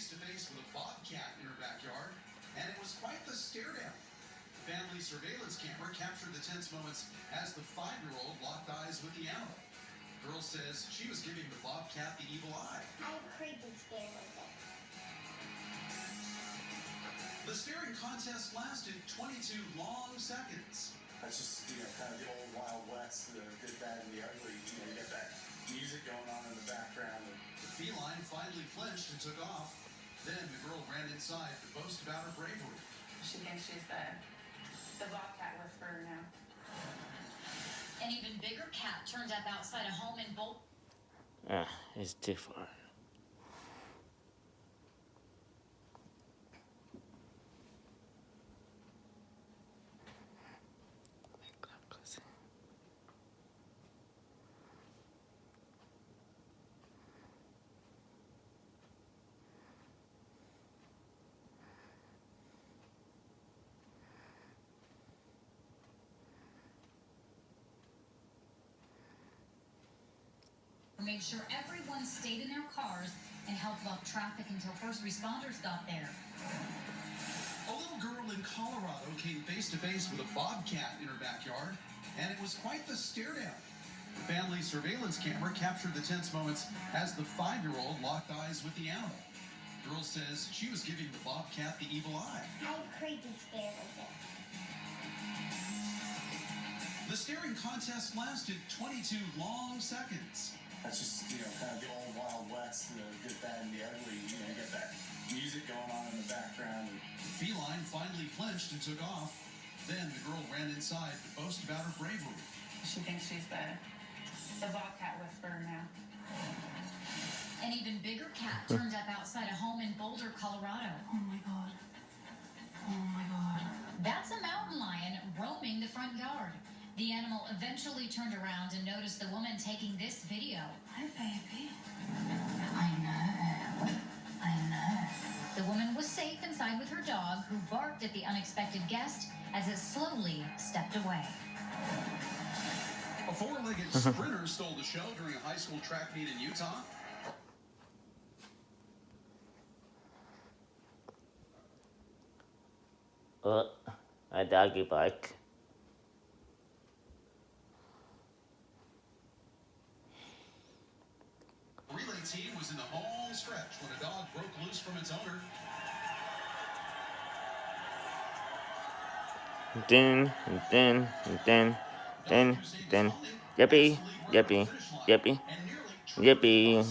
face to face with a bobcat in her backyard, and it was quite the stare down. Family surveillance camera captured the tense moments as the 5-year-old locked eyes with the animal. Girl says she was giving the bobcat the evil eye. I'm creepy scared of it. The staring contest lasted 22 long seconds. That's just, kind of the old Wild West, the good, bad, and the ugly. You get that music going on in the background. The feline finally flinched and took off. Then the girl ran inside to boast about her bravery. She thinks she's the bobcat whisperer now. An even bigger cat turned up outside a home in Boulder. It's too far. Made sure everyone stayed in their cars and helped block traffic until first responders got there. A little girl in Colorado came face to face with a bobcat in her backyard, and it was quite the stare down. The family surveillance camera captured the tense moments as the 5-year-old locked eyes with the animal. Girl says she was giving the bobcat the evil eye. I'm creepy scared of it. The staring contest lasted 22 long seconds. That's just, kind of the old Wild West, the good, bad, and the ugly. You get that music going on in the background. The feline finally flinched and took off. Then the girl ran inside to boast about her bravery. She thinks she's the bobcat whisperer now. An even bigger cat turned up outside a home in Boulder, Colorado. Oh my god. Oh my god. That's a mountain lion roaming the front yard. The animal eventually turned around and noticed the woman taking this video. Hi, baby. I know. The woman was safe inside with her dog, who barked at the unexpected guest as it slowly stepped away. A 4-legged sprinter stole the show during a high school track meet in Utah. A doggy bark. The relay team was in the home stretch when a dog broke loose from its owner. Then, yippee, yippee, yippee, yippee.